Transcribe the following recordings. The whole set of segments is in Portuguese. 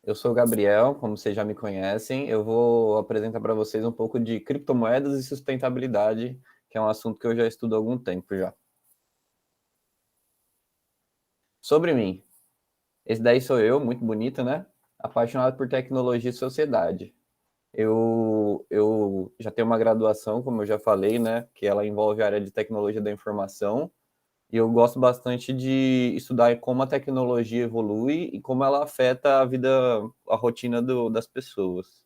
Eu sou o Gabriel, como vocês já me conhecem. Eu vou apresentar para vocês um pouco de criptomoedas e sustentabilidade, que é um assunto que eu já estudo há algum tempo já. Sobre mim, esse daí sou eu, muito bonito, né? Apaixonado por tecnologia e sociedade. Eu já tenho uma graduação, como eu já falei, né? Que ela envolve a área de tecnologia da informação. E eu gosto bastante de estudar como a tecnologia evolui e como ela afeta a vida, a rotina das pessoas.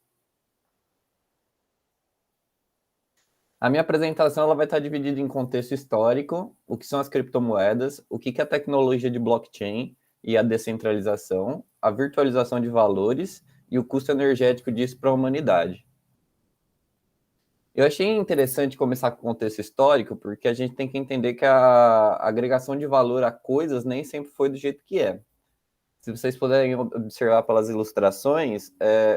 A minha apresentação ela vai estar dividida em contexto histórico, o que são as criptomoedas, o que é a tecnologia de blockchain e a descentralização, a virtualização de valores e o custo energético disso para a humanidade. Eu achei interessante começar com o contexto histórico, porque a gente tem que entender que a agregação de valor a coisas nem sempre foi do jeito que é. Se vocês puderem observar pelas ilustrações,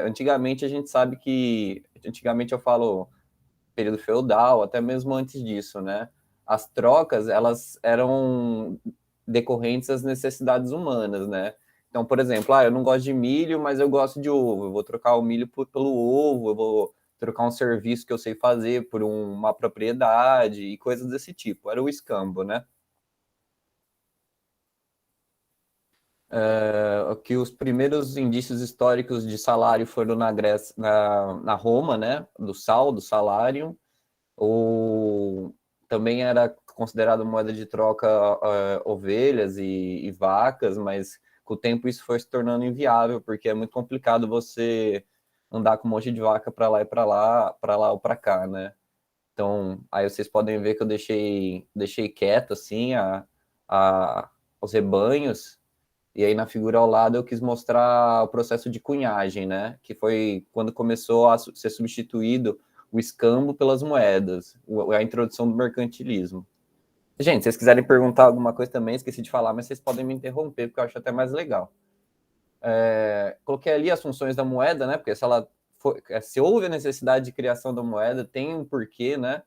antigamente a gente sabe que, antigamente eu falo período feudal, até mesmo antes disso, né? As trocas, elas eram decorrentes das necessidades humanas, né? Então, por exemplo, eu não gosto de milho, mas eu gosto de ovo. Eu vou trocar o milho pelo ovo, eu vou trocar um serviço que eu sei fazer por uma propriedade e coisas desse tipo. Era o escambo, né? Que os primeiros indícios históricos de salário foram na Grécia, na Roma, né? Do salário, ou também era considerado moeda de troca ovelhas e vacas, mas com o tempo isso foi se tornando inviável, porque é muito complicado você andar com um monte de vaca para lá e para lá ou para cá, né? Então, aí vocês podem ver que eu deixei quieto assim a, os rebanhos, e aí na figura ao lado eu quis mostrar o processo de cunhagem, né? Que foi quando começou a ser substituído o escambo pelas moedas, a introdução do mercantilismo. Gente, se vocês quiserem perguntar alguma coisa também, esqueci de falar, mas vocês podem me interromper, porque eu acho até mais legal. Coloquei ali as funções da moeda, né? Porque se houve a necessidade de criação da moeda, tem um porquê, né?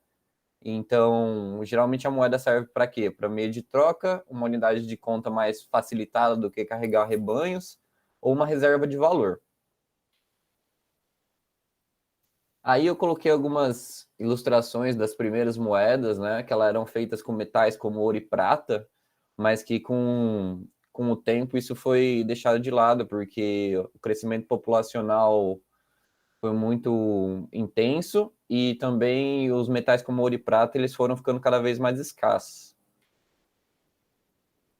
Então, geralmente a moeda serve para quê? Para meio de troca, uma unidade de conta mais facilitada do que carregar rebanhos, ou uma reserva de valor. Aí eu coloquei algumas ilustrações das primeiras moedas, né? Que elas eram feitas com metais como ouro e prata, mas que com o tempo isso foi deixado de lado, porque o crescimento populacional foi muito intenso e também os metais como ouro e prata eles foram ficando cada vez mais escassos.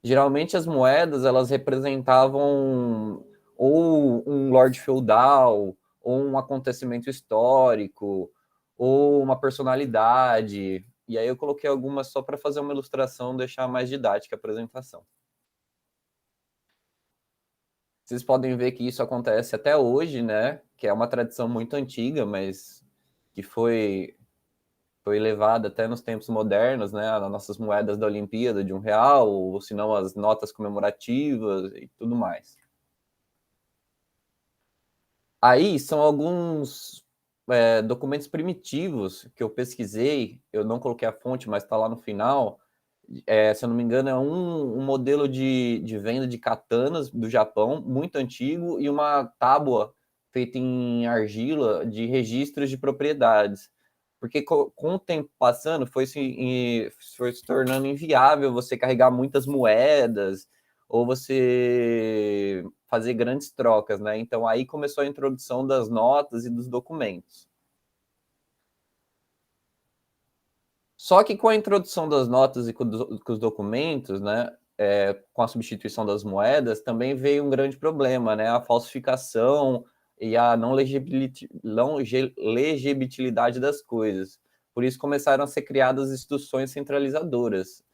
Geralmente as moedas elas representavam ou um lord feudal, ou um acontecimento histórico, ou uma personalidade. E aí eu coloquei algumas só para fazer uma ilustração, deixar mais didática a apresentação. Vocês podem ver que isso acontece até hoje, né? Que é uma tradição muito antiga, mas que foi levada até nos tempos modernos, né? As nossas moedas da Olimpíada de R$ 1, ou se não as notas comemorativas e tudo mais. Aí são alguns documentos primitivos que eu pesquisei, eu não coloquei a fonte, mas está lá no final. Se eu não me engano, é um modelo de venda de katanas do Japão, muito antigo, e uma tábua feita em argila de registros de propriedades. Porque com o tempo passando, foi se tornando inviável você carregar muitas moedas, ou você fazer grandes trocas, né? Então aí começou a introdução das notas e dos documentos. Só que com a introdução das notas e com os documentos, né, com a substituição das moedas, também veio um grande problema, né? A falsificação e a não legibilidade das coisas. Por isso começaram a ser criadas instituições centralizadoras,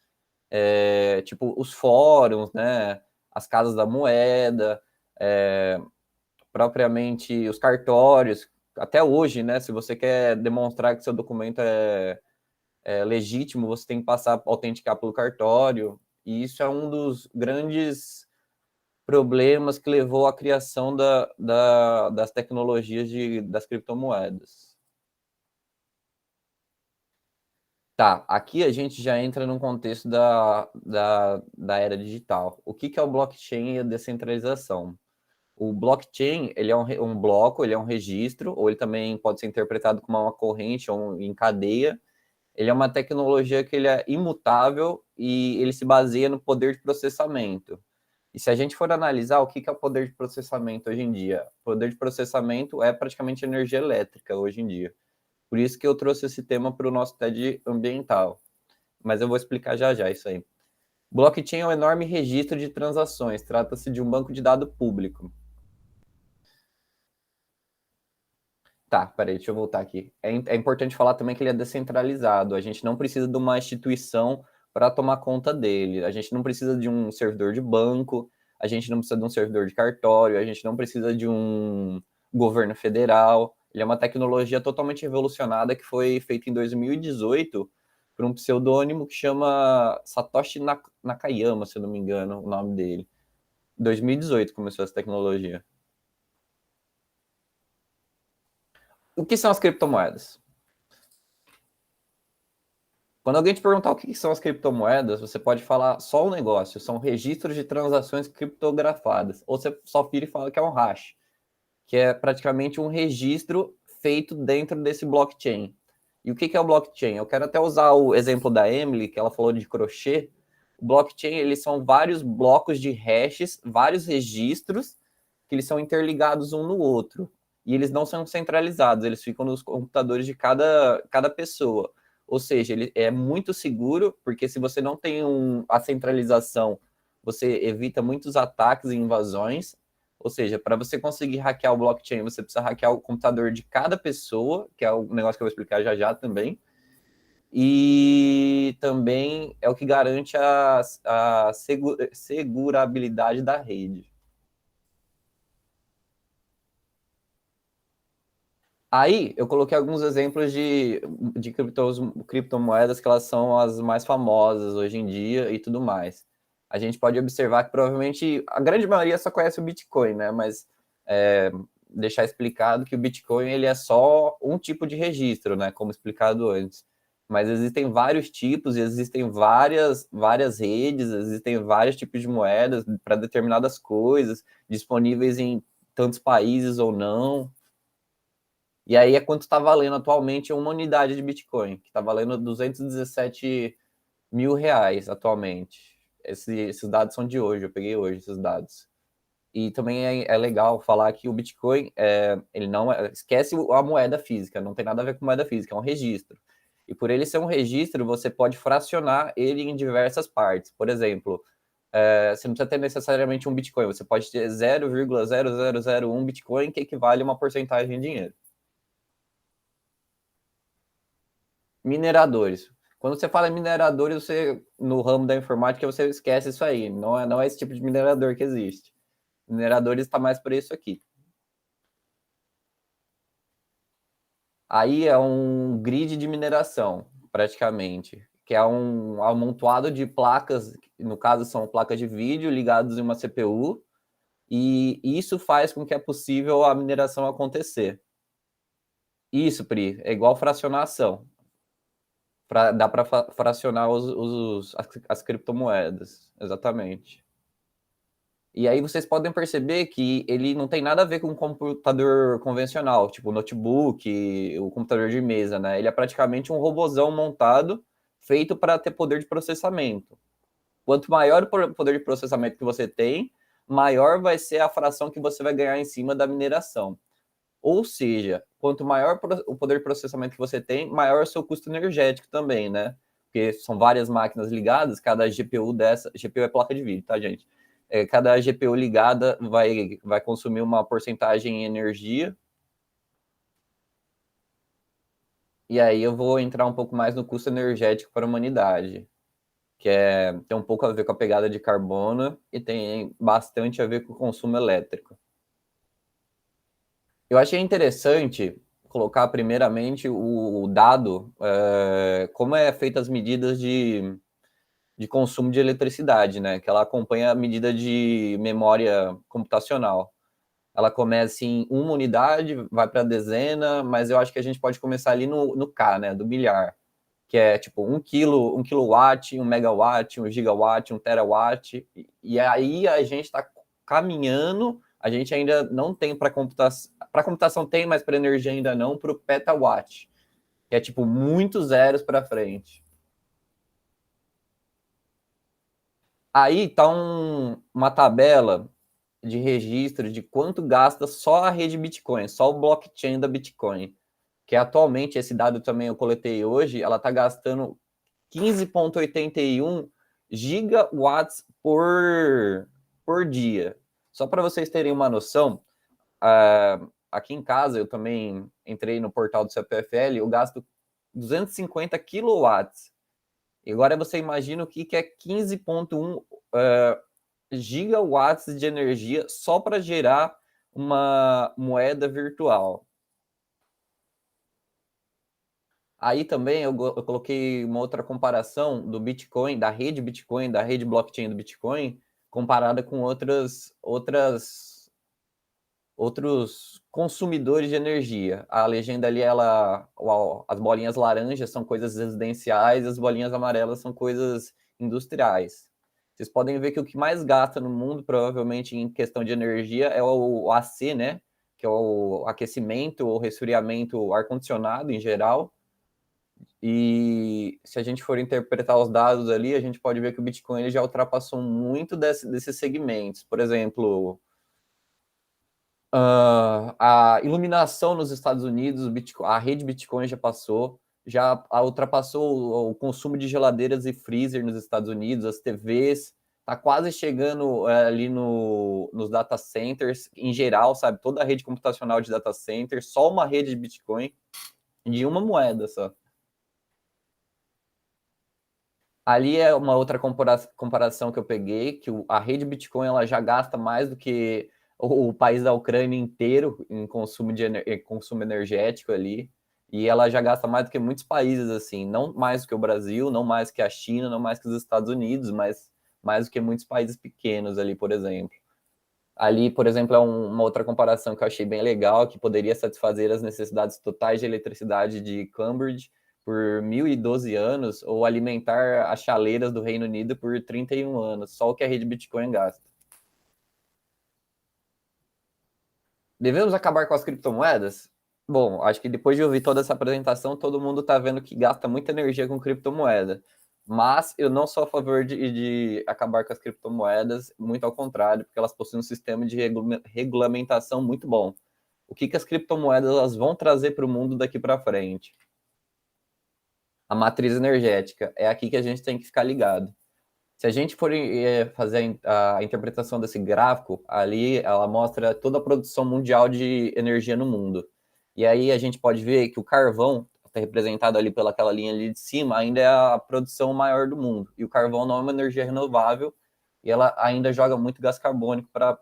tipo os fóruns, né, as casas da moeda, propriamente os cartórios. Até hoje, né, se você quer demonstrar que seu documento é legítimo, você tem que passar a autenticar pelo cartório. E isso é um dos grandes problemas que levou à criação das tecnologias das criptomoedas. Tá, aqui a gente já entra num contexto da era digital. O que é o blockchain e a descentralização? O blockchain, ele é um bloco, ele é um registro, ou ele também pode ser interpretado como uma corrente ou em cadeia. Ele é uma tecnologia que ele é imutável e ele se baseia no poder de processamento. E se a gente for analisar o que é o poder de processamento hoje em dia, o poder de processamento é praticamente energia elétrica hoje em dia. Por isso que eu trouxe esse tema para o nosso TED ambiental. Mas eu vou explicar já já isso aí. Blockchain é um enorme registro de transações. Trata-se de um banco de dados público. Tá, peraí, deixa eu voltar aqui. É importante falar também que ele é descentralizado. A gente não precisa de uma instituição para tomar conta dele. A gente não precisa de um servidor de banco, a gente não precisa de um servidor de cartório, a gente não precisa de um governo federal. Ele é uma tecnologia totalmente revolucionada que foi feita em 2018 por um pseudônimo que chama Satoshi Nakayama, se eu não me engano, o nome dele. 2018 começou essa tecnologia. O que são as criptomoedas? Quando alguém te perguntar o que são as criptomoedas, você pode falar só o negócio, são registros de transações criptografadas. Ou você só vira e fala que é um hash, que é praticamente um registro feito dentro desse blockchain. E o que é o blockchain? Eu quero até usar o exemplo da Emily, que ela falou de crochê. O blockchain, eles são vários blocos de hashes, vários registros, que eles são interligados um no outro. E eles não são centralizados, eles ficam nos computadores de cada pessoa. Ou seja, ele é muito seguro, porque se você não tem a centralização, você evita muitos ataques e invasões. Ou seja, para você conseguir hackear o blockchain, você precisa hackear o computador de cada pessoa, que é o negócio que eu vou explicar já já também. E também é o que garante a segurabilidade da rede. Aí eu coloquei alguns exemplos de criptomoedas que elas são as mais famosas hoje em dia e tudo mais. A gente pode observar que provavelmente a grande maioria só conhece o Bitcoin, né? Mas deixar explicado que o Bitcoin ele é só um tipo de registro, né? Como explicado antes. Mas existem vários tipos, existem várias redes, existem vários tipos de moedas para determinadas coisas, disponíveis em tantos países ou não. E aí é quanto está valendo atualmente uma unidade de Bitcoin, que está valendo 217 mil reais atualmente. Esses dados são de hoje, eu peguei hoje esses dados. E também é legal falar que o Bitcoin, ele não esquece a moeda física, não tem nada a ver com moeda física, é um registro. E por ele ser um registro, você pode fracionar ele em diversas partes. Por exemplo, você não precisa ter necessariamente um Bitcoin, você pode ter 0,0001 Bitcoin, que equivale a uma porcentagem de dinheiro. Mineradores. Quando você fala em mineradores, você, no ramo da informática, você esquece isso aí. Não é esse tipo de minerador que existe. Mineradores está mais por isso aqui. Aí é um grid de mineração, praticamente, que é um amontoado de placas, no caso são placas de vídeo ligadas em uma CPU, e isso faz com que é possível a mineração acontecer. Isso, Pri, é igual fracionação. Dá para fracionar as criptomoedas, exatamente. E aí vocês podem perceber que ele não tem nada a ver com um computador convencional, tipo o notebook, o computador de mesa, né? Ele é praticamente um robozão montado, feito para ter poder de processamento. Quanto maior o poder de processamento que você tem, maior vai ser a fração que você vai ganhar em cima da mineração. Ou seja, quanto maior o poder de processamento que você tem, maior o seu custo energético também, né? Porque são várias máquinas ligadas, cada GPU dessa, GPU é placa de vídeo, tá, gente? Cada GPU ligada vai consumir uma porcentagem em energia. E aí eu vou entrar um pouco mais no custo energético para a humanidade, que tem um pouco a ver com a pegada de carbono e tem bastante a ver com o consumo elétrico. Eu achei interessante colocar primeiramente o dado, como é feita as medidas de consumo de eletricidade, né? Que ela acompanha a medida de memória computacional. Ela começa em uma unidade, vai para a dezena, mas eu acho que a gente pode começar ali no K, né? Do bilhar, que é tipo 1 quilowatt, 1 megawatt, 1 gigawatt, 1 terawatt. E aí a gente está caminhando, a gente ainda não tem para computação. Para computação tem, mas para energia ainda não, para o petawatt, que é tipo muitos zeros para frente. Aí tá uma tabela de registro de quanto gasta só a rede Bitcoin, só o blockchain da Bitcoin. Que atualmente, esse dado também eu coletei hoje, ela está gastando 15,81 gigawatts por dia. Só para vocês terem uma noção, aqui em casa eu também entrei no portal do CPFL, eu gasto 250 quilowatts. E agora você imagina o que é 15,1 gigawatts de energia só para gerar uma moeda virtual. Aí também eu coloquei uma outra comparação do Bitcoin, da rede Bitcoin, da rede blockchain do Bitcoin, comparada com outros consumidores de energia. A legenda ali, as bolinhas laranjas são coisas residenciais, as bolinhas amarelas são coisas industriais. Vocês podem ver que o que mais gasta no mundo, provavelmente em questão de energia, é o AC, né? Que é o aquecimento ou resfriamento, ar-condicionado em geral. E se a gente for interpretar os dados ali, a gente pode ver que o Bitcoin ele já ultrapassou muito desses segmentos. Por exemplo, a iluminação nos Estados Unidos, a rede Bitcoin já ultrapassou o consumo de geladeiras e freezer nos Estados Unidos, as TVs, está quase chegando ali nos data centers em geral, sabe? Toda a rede computacional de data center, só uma rede de Bitcoin de uma moeda só. Ali é uma outra comparação que eu peguei, que a rede Bitcoin ela já gasta mais do que o país da Ucrânia inteiro em consumo energético ali, e ela já gasta mais do que muitos países, assim, não mais do que o Brasil, não mais que a China, não mais que os Estados Unidos, mas mais do que muitos países pequenos ali, por exemplo. Ali, por exemplo, é uma outra comparação que eu achei bem legal, que poderia satisfazer as necessidades totais de eletricidade de Cambridge por 1.012 anos, ou alimentar as chaleiras do Reino Unido por 31 anos, só o que a rede Bitcoin gasta. Devemos acabar com as criptomoedas? Bom, acho que depois de ouvir toda essa apresentação, todo mundo está vendo que gasta muita energia com criptomoeda. Mas eu não sou a favor de acabar com as criptomoedas, muito ao contrário, porque elas possuem um sistema de regulamentação muito bom. O que as criptomoedas elas vão trazer para o mundo daqui para frente? A matriz energética. É aqui que a gente tem que ficar ligado. Se a gente for fazer a interpretação desse gráfico, ali ela mostra toda a produção mundial de energia no mundo. E aí a gente pode ver que o carvão, está representado ali pelaquela linha ali de cima, ainda é a produção maior do mundo. E o carvão não é uma energia renovável e ela ainda joga muito gás carbônico para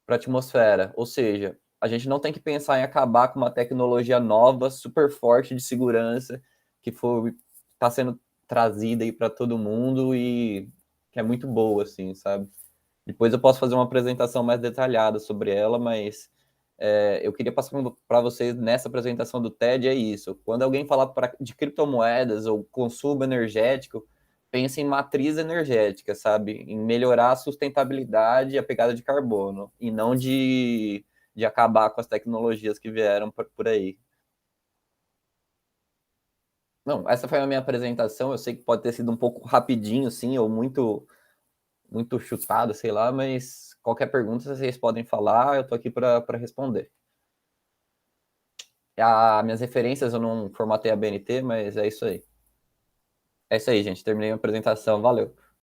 a atmosfera. Ou seja, a gente não tem que pensar em acabar com uma tecnologia nova, super forte de segurança, que está sendo trazida aí para todo mundo e que é muito boa, assim, sabe? Depois eu posso fazer uma apresentação mais detalhada sobre ela, mas eu queria passar para vocês nessa apresentação do TED é isso. Quando alguém falar de criptomoedas ou consumo energético, pense em matriz energética, sabe? Em melhorar a sustentabilidade e a pegada de carbono, e não de acabar com as tecnologias que vieram por aí. Não, essa foi a minha apresentação. Eu sei que pode ter sido um pouco rapidinho, sim, ou muito chutado, sei lá, mas qualquer pergunta vocês podem falar, eu estou aqui para responder. Minhas referências eu não formatei a BNT, mas é isso aí. É isso aí, gente. Terminei a apresentação. Valeu.